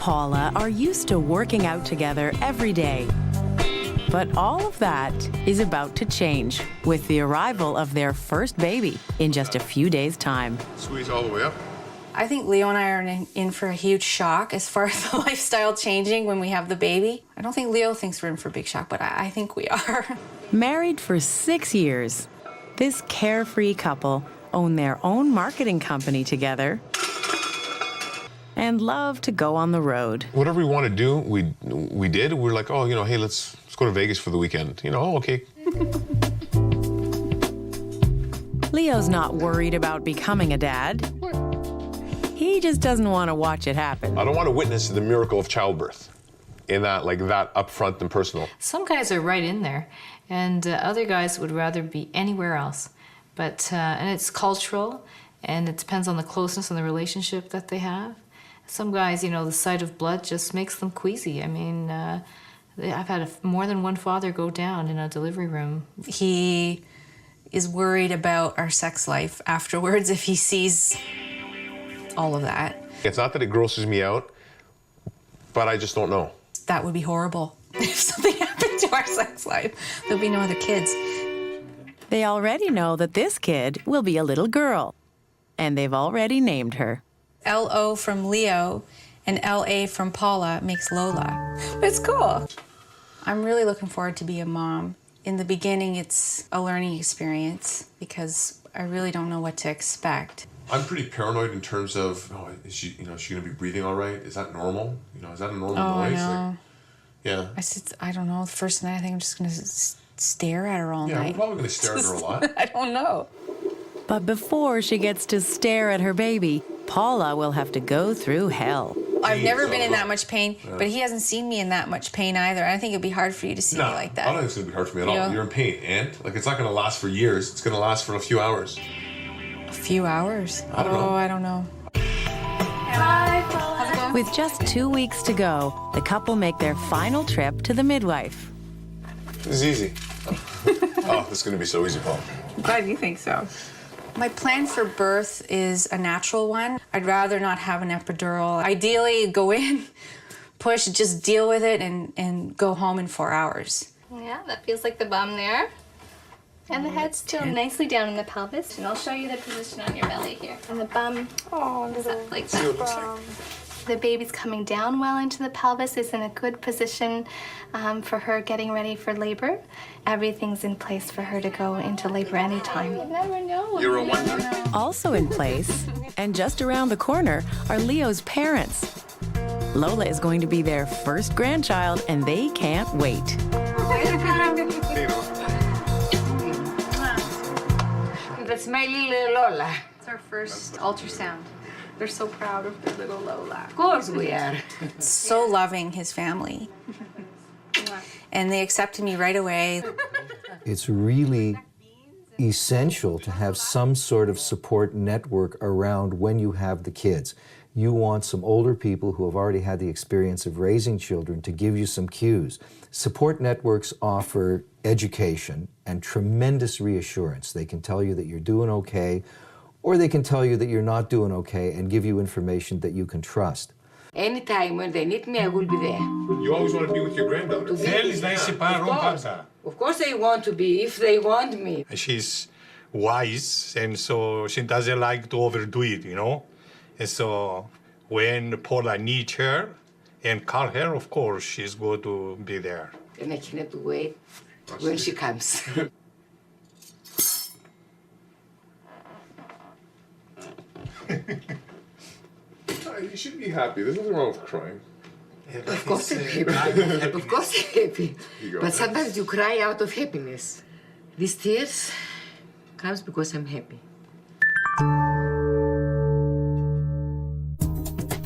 Paula are used to working out together every day. But all of that is about to change with the arrival of their first baby in just a few days' time. Squeeze all the way up. I think Leo and I are in for a huge shock as far as the lifestyle changing when we have the baby. I don't think Leo thinks we're in for a big shock, but I think we are. Married for 6 years, this carefree couple own their own marketing company together and love to go on the road. Whatever we want to do, we did. We're like, oh, hey, let's go to Vegas for the weekend. Okay. Leo's not worried about becoming a dad. He just doesn't want to watch it happen. I don't want to witness the miracle of childbirth in that, that upfront and personal. Some guys are right in there, and other guys would rather be anywhere else. But, and it's cultural, and it depends on the closeness and the relationship that they have. Some guys, the sight of blood just makes them queasy. I mean, I've had more than one father go down in a delivery room. He is worried about our sex life afterwards if he sees all of that. It's not that it grosses me out, but I just don't know. That would be horrible. If something happened to our sex life, there'll be no other kids. They already know that this kid will be a little girl, and they've already named her. L-O from Leo and L-A from Paula makes Lola. It's cool. I'm really looking forward to be a mom. In the beginning, it's a learning experience because I really don't know what to expect. I'm pretty paranoid in terms of, is she going to be breathing all right? Is that normal? Is that a normal noise? I know. Yeah. I don't know. The first night, I think I'm just going to stare at her all night. Yeah, we're probably going to stare at her a lot. I don't know. But before she gets to stare at her baby, Paula will have to go through hell. I've never been in that much pain, but he hasn't seen me in that much pain either. I think it'd be hard for you to see me like that. I don't think it's going to be hard for me at all. You're in pain, and it's not going to last for years. It's going to last for a few hours. A few hours? I don't know. I don't know. With just 2 weeks to go, the couple make their final trip to the midwife. This is easy. Oh, this is going to be so easy, Paul. I'm glad you think so. My plan for birth is a natural one. I'd rather not have an epidural. Ideally, go in, push, just deal with it, and go home in 4 hours. Yeah, that feels like the bum there. And the head's still nicely down in the pelvis. And I'll show you the position on your belly here. And the bum is up like that. The baby's coming down well into the pelvis, is in a good position for her getting ready for labor. Everything's in place for her to go into labor anytime. You never know. You're a wonder. Also in place, and just around the corner, are Leo's parents. Lola is going to be their first grandchild, and they can't wait. That's my little Lola. It's our first ultrasound. They're so proud of their little Lola. Of course we are. So loving, his family. And they accepted me right away. It's really essential to have some sort of support network around when you have the kids. You want some older people who have already had the experience of raising children to give you some cues. Support networks offer education and tremendous reassurance. They can tell you that you're doing okay, or they can tell you that you're not doing okay and give you information that you can trust. Anytime when they need me, I will be there. You always want to be with your granddaughter. Of course they want to be, if they want me. She's wise, and so she doesn't like to overdo it, And so when Paula needs her and call her, of course, she's going to be there. And I cannot wait when she comes. You should be happy. There's nothing wrong with crying. Of course I'm happy. Of course I'm happy. But sometimes you cry out of happiness. These tears comes because I'm happy.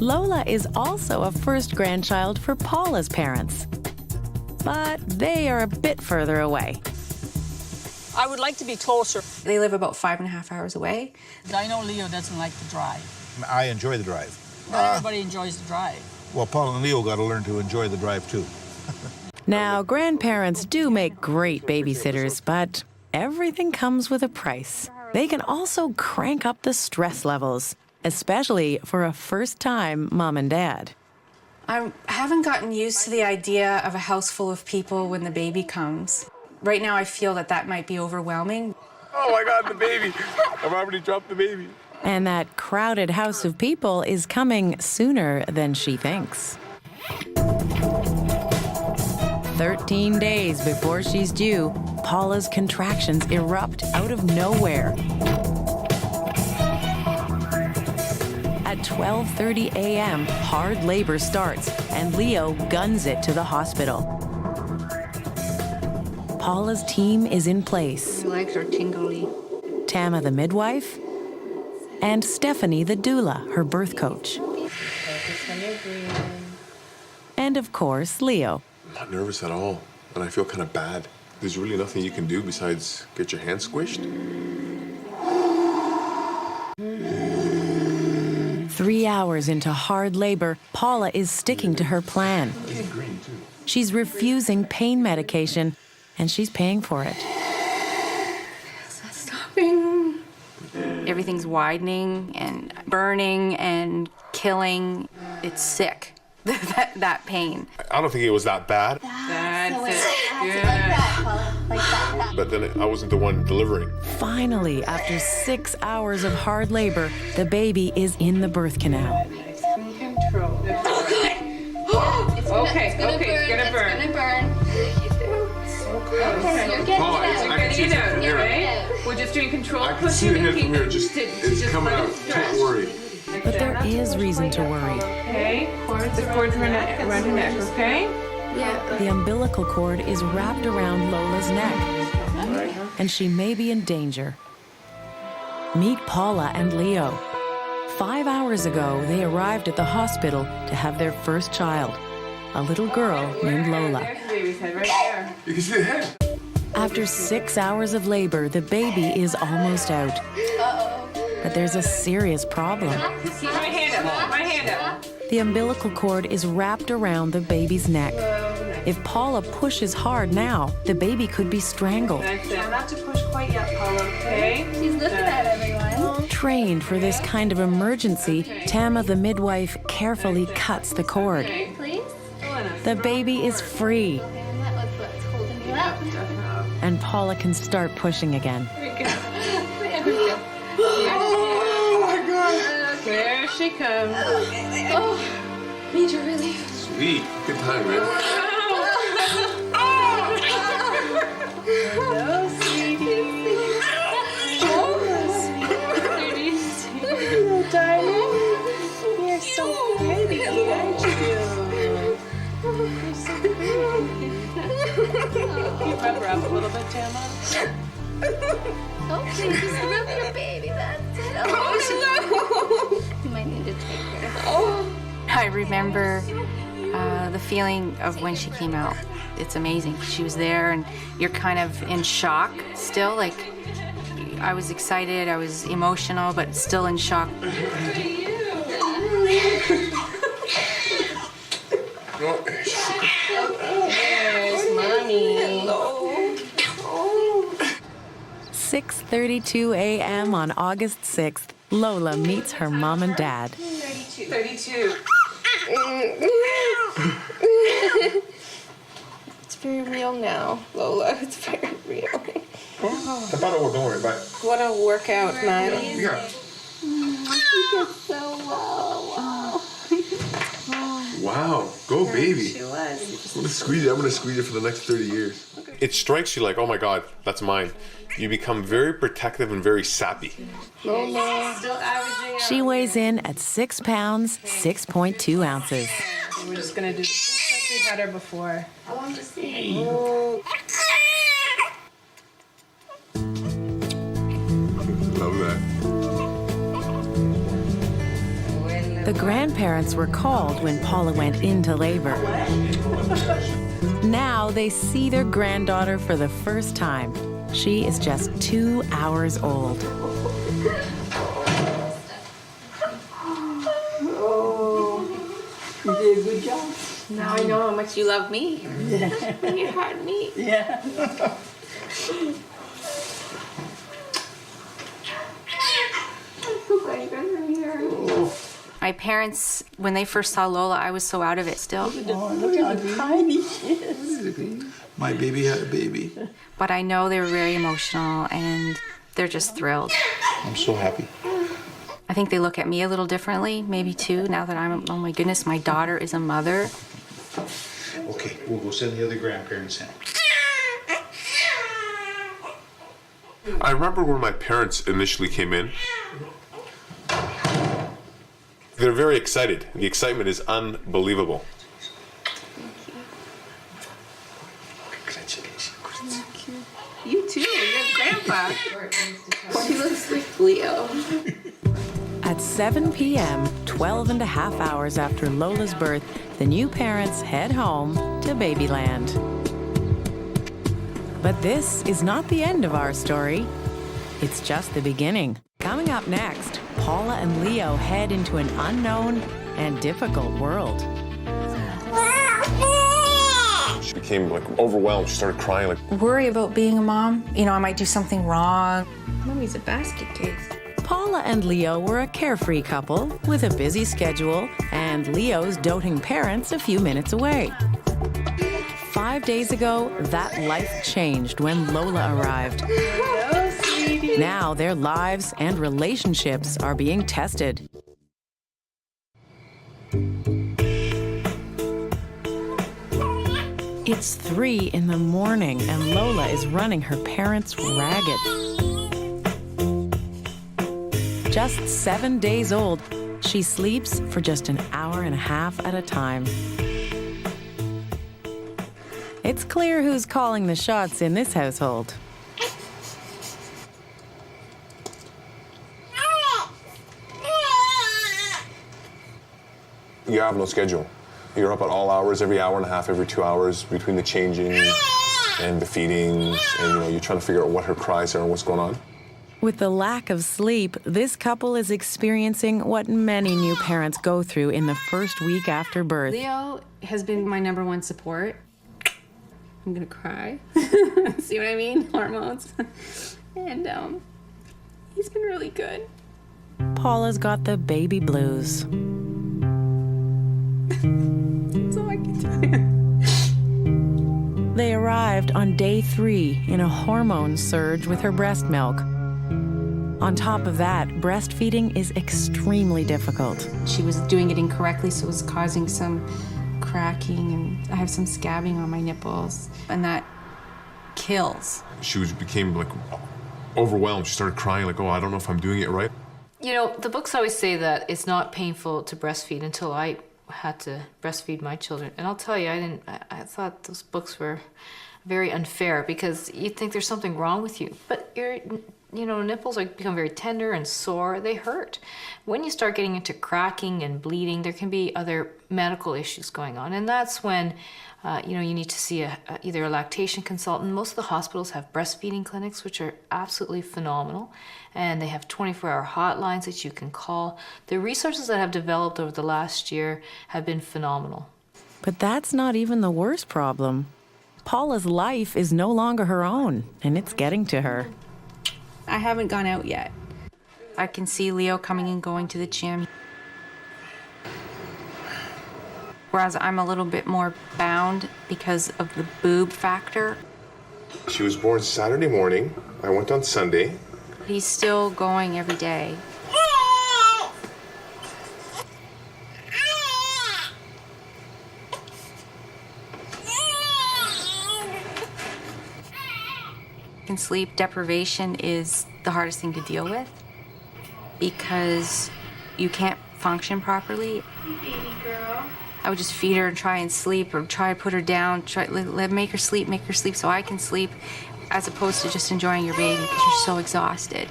Lola is also a first grandchild for Paula's parents, but they are a bit further away. I would like to be closer. They live about 5.5 hours away. I know Leo doesn't like to drive. I enjoy the drive. Not everybody enjoys the drive. Well, Paul and Leo got to learn to enjoy the drive, too. Now, grandparents do make great babysitters, but everything comes with a price. They can also crank up the stress levels, especially for a first-time mom and dad. I haven't gotten used to the idea of a house full of people when the baby comes. Right now, I feel that might be overwhelming. Oh my God, the baby! I've already dropped the baby. And that crowded house of people is coming sooner than she thinks. 13 days before she's due, Paula's contractions erupt out of nowhere. At 12:30 a.m., hard labor starts, and Leo guns it to the hospital. Paula's team is in place. My legs are tingly. Tama, the midwife, and Stephanie, the doula, her birth coach. And of course, Leo. I'm not nervous at all, and I feel kind of bad. There's really nothing you can do besides get your hand squished. 3 hours into hard labor, Paula is sticking to her plan. She's refusing pain medication, and she's paying for it. It's not stopping. Everything's widening and burning and killing. It's sick. that pain. I don't think it was that bad. That's So it. like that, Paula. Like that. But then I wasn't the one delivering. Finally, after 6 hours of hard labor, the baby is in the birth canal. Control. It's gonna burn. It's gonna burn. Okay, you're getting Paula, it out. I can see it from here. We're just doing control. I can see the head from here. It's coming out. Don't worry. But there is reason to worry. Okay, the cords around her neck, okay? Yeah. The umbilical cord is wrapped around Lola's neck, and she may be in danger. Meet Paula and Leo. 5 hours ago, they arrived at the hospital to have their first child, a little girl named Lola. There's the baby's head right there. You can see the head. After 6 hours of labor, the baby is almost out. But there's a serious problem. Keep my hand up. My hand up. The umbilical cord is wrapped around the baby's neck. If Paula pushes hard now, the baby could be strangled. That's it. Not to push quite yet, Paula, okay? She's looking at everyone. Trained for this kind of emergency, Tama, the midwife, carefully cuts the cord. Please. The baby is free, And that was what's holding you up. and Paula can start pushing again. There she comes. Oh, major relief. Sweet. Good time, man. Hello, sweetie. Hello, darling. You're so pretty, aren't you? You're so pretty. Can you rub her up a little bit, Tama? Oh, please, just rub your baby. That's it. Oh, you might need to take her. I remember the feeling of when she came out. It's amazing. She was there, and you're kind of in shock still. Like, I was excited, I was emotional, but still in shock. There's Mommy. 6:32 a.m. on August 6th, Lola meets her mom and dad. 32. It's very real now, Lola. It's very real. Don't worry about it. What a workout, man. Yeah. You did so well. Wow. Go, baby. She was. I'm gonna squeeze it for the next 30 years. It strikes you like, oh my God, that's mine. You become very protective and very sappy. Lola. Still averaging She weighs in at 6 pounds, 6.2 ounces. We're just gonna do just like we had her before. I want to see. Love that. The grandparents were called when Paula went into labor. Now they see their granddaughter for the first time. She is just 2 hours old. You did a good job. Now I know how much you love me. When you had me. Yeah. I'm so glad you guys are here. My parents, when they first saw Lola, I was so out of it still. Oh, look how tiny she is. My baby had a baby. But I know they were very emotional and they're just thrilled. I'm so happy. I think they look at me a little differently, maybe too, now that I'm, oh my goodness, my daughter is a mother. Okay, we'll go send the other grandparents in. I remember when my parents initially came in. They're very excited. The excitement is unbelievable. You too, you're grandpa. He looks like Leo. At 7 p.m., 12 and a half hours after Lola's birth, the new parents head home to Babyland. But this is not the end of our story. It's just the beginning. Coming up next, Paula and Leo head into an unknown and difficult world. She became like overwhelmed. She started crying. Like, Worry about being a mom. You know, I might do something wrong. Mommy's a basket case. Paula and Leo were a carefree couple with a busy schedule and Leo's doting parents a few minutes away. 5 days ago, that life changed when Lola arrived. Now their lives and relationships are being tested. It's 3 in the morning and Lola is running her parents ragged. Just 7 days old, she sleeps for just an hour and a half at a time. It's clear who's calling the shots in this household. you have no schedule. You're up at all hours, every hour and a half, every 2 hours, between the changing and the feedings, and you're trying to figure out what her cries are and what's going on. With the lack of sleep, this couple is experiencing what many new parents go through in the first week after birth. Leo has been my #1 support. I'm gonna cry. See what I mean? Hormones. And he's been really good. Paula's got the baby blues. That's all I can tell you. They arrived on day 3 in a hormone surge with her breast milk. On top of that, breastfeeding is extremely difficult. She was doing it incorrectly, so it was causing some cracking, and I have some scabbing on my nipples, and that kills. She became like overwhelmed. She started crying like, oh, I don't know if I'm doing it right. You know, the books always say that it's not painful to breastfeed until I had to breastfeed my children. And I'll tell you, I thought those books were very unfair, because you think there's something wrong with you. But nipples become very tender and sore. They hurt. When you start getting into cracking and bleeding, there can be other medical issues going on. And that's when, you need to see either a lactation consultant. Most of the hospitals have breastfeeding clinics, which are absolutely phenomenal. And they have 24-hour hotlines that you can call. The resources that have developed over the last year have been phenomenal. But that's not even the worst problem. Paula's life is no longer her own, and it's getting to her. I haven't gone out yet. I can see Leo coming and going to the gym. Whereas I'm a little bit more bound because of the boob factor. She was born Saturday morning. I went on Sunday. He's still going every day. And sleep deprivation is the hardest thing to deal with because you can't function properly. Baby girl. I would just feed her and try and sleep, or try to put her down, make her sleep so I can sleep, as opposed to just enjoying your baby because you're so exhausted.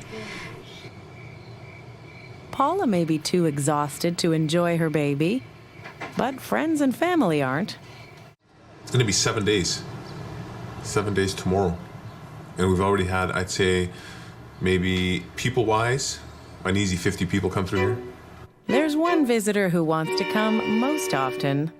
Paula may be too exhausted to enjoy her baby, but friends and family aren't. It's going to be 7 days. 7 days tomorrow. And we've already had, I'd say, maybe people-wise, an easy 50 people come through here. There's one visitor who wants to come most often,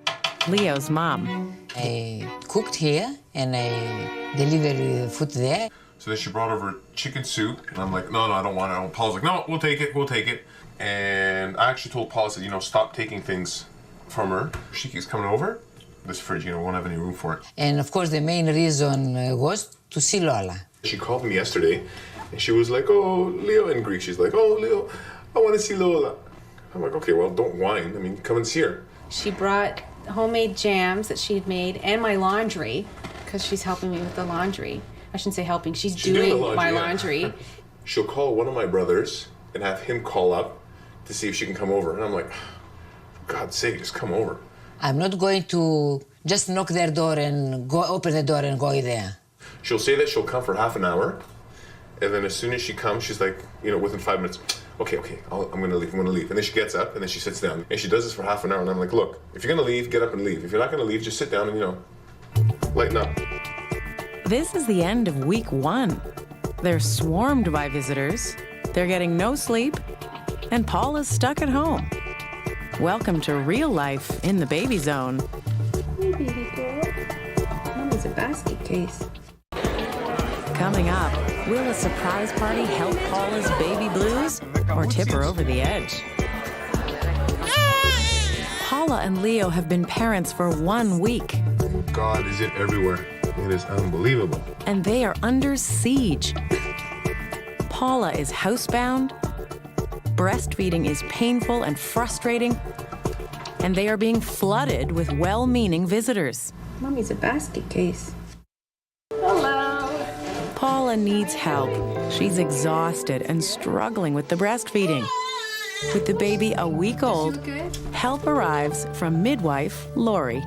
Leo's mom. I cooked here and I delivered food there. So then she brought over chicken soup, and I'm like, no, I don't want it. Paula's like, no, we'll take it. And I actually told Paula, I said, stop taking things from her. She keeps coming over. This fridge, won't have any room for it. And of course, the main reason was to see Lola. She called me yesterday, and she was like, oh, Leo, in Greek. She's like, oh, Leo, I want to see Lola. I'm like, okay, well, don't whine. I mean, come and see her. She brought homemade jams that she had made and my laundry, because she's helping me with the laundry. I shouldn't say helping, she's doing my laundry. She'll call one of my brothers and have him call up to see if she can come over. And I'm like, for God's sake, just come over. I'm not going to just knock their door and go open the door and go there. She'll say that she'll come for half an hour, and then as soon as she comes, she's like, within 5 minutes, okay, I'm gonna leave. And then she gets up, and then she sits down. And she does this for half an hour, and I'm like, look, if you're gonna leave, get up and leave. If you're not gonna leave, just sit down and, lighten up. This is the end of week 1. They're swarmed by visitors, they're getting no sleep, and Paula's stuck at home. Welcome to real life in the baby zone. Hey, baby girl. Mommy's a basket case. Coming up, will a surprise party help Paula's baby blues or tip her over the edge? Paula and Leo have been parents for 1 week. God, is it everywhere. It is unbelievable. And they are under siege. Paula is housebound, breastfeeding is painful and frustrating, and they are being flooded with well-meaning visitors. Mommy's a basket case. Hello. Paula needs help. She's exhausted and struggling with the breastfeeding. With the baby a week old, help arrives from midwife Lori.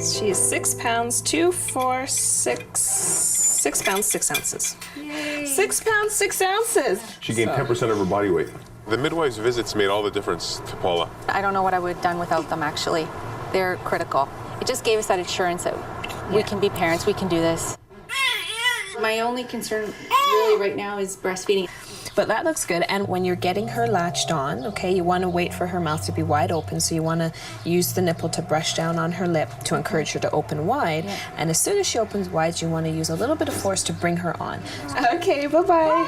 She is 6 pounds, 2, 4, 6, 6 pounds, 6 ounces. Yay. 6 pounds, 6 ounces. She gained 10% of her body weight. The midwife's visits made all the difference to Paula. I don't know what I would have done without them, actually. They're critical. It just gave us that assurance that we can be parents, we can do this. My only concern really right now is breastfeeding. But that looks good. And when you're getting her latched on, okay, you want to wait for her mouth to be wide open. So you want to use the nipple to brush down on her lip to encourage her to open wide. Yeah. And as soon as she opens wide, you want to use a little bit of force to bring her on. Okay, bye-bye.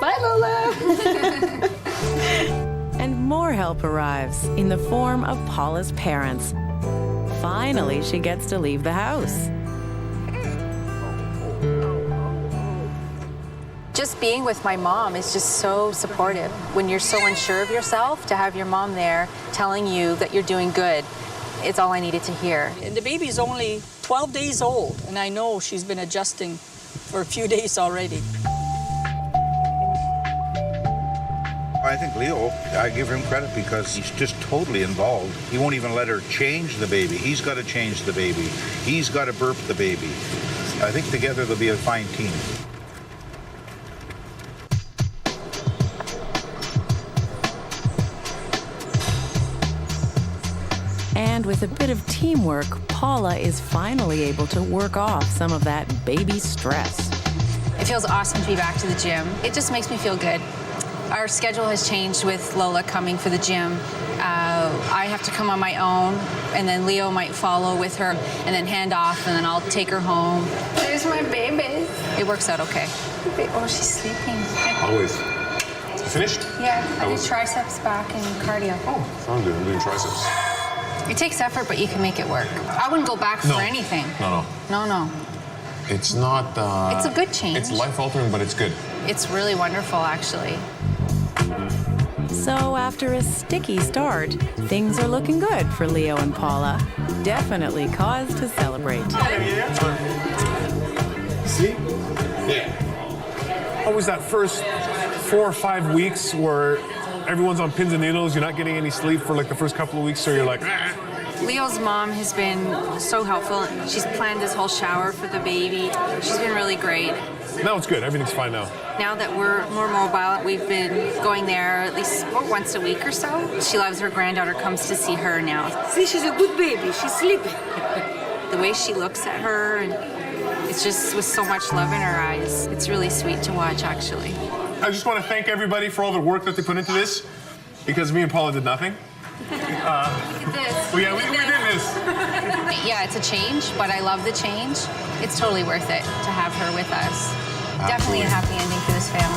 Bye, Lola. And more help arrives in the form of Paula's parents. Finally, she gets to leave the house. Just being with my mom is just so supportive. When you're so unsure of yourself, to have your mom there telling you that you're doing good, it's all I needed to hear. The baby's only 12 days old, and I know she's been adjusting for a few days already. I think Leo, I give him credit because he's just totally involved. He won't even let her change the baby. He's got to change the baby. He's got to burp the baby. I think together they'll be a fine team. And with a bit of teamwork, Paula is finally able to work off some of that baby stress. It feels awesome to be back to the gym. It just makes me feel good. Our schedule has changed with Lola coming for the gym. I have to come on my own, and then Leo might follow with her, and then hand off, and then I'll take her home. There's my baby. It works out okay. Oh, she's sleeping. Always. You finished? Yeah, I did triceps, back, and cardio. Oh, sounds good. I'm doing triceps. It takes effort, but you can make it work. I wouldn't go back for anything. No. It's not... it's a good change. It's life-altering, but it's good. It's really wonderful, actually. So after a sticky start, things are looking good for Leo and Paula. Definitely cause to celebrate. See? Yeah. Always that first 4 or 5 weeks where everyone's on pins and needles, you're not getting any sleep for like the first couple of weeks, so you're like, ah. Leo's mom has been so helpful. She's planned this whole shower for the baby. She's been really great. Now it's good. Everything's fine now. Now that we're more mobile, we've been going there at least once a week or so. She loves her granddaughter, comes to see her now. See, she's a good baby. She's sleeping. The way she looks at her, and it's just with so much love in her eyes. It's really sweet to watch, actually. I just want to thank everybody for all the work that they put into this, because me and Paula did nothing. Look at this. Well, yeah, we did is. Yeah, it's a change, but I love the change. It's totally worth it to have her with us. Definitely a happy ending for this family.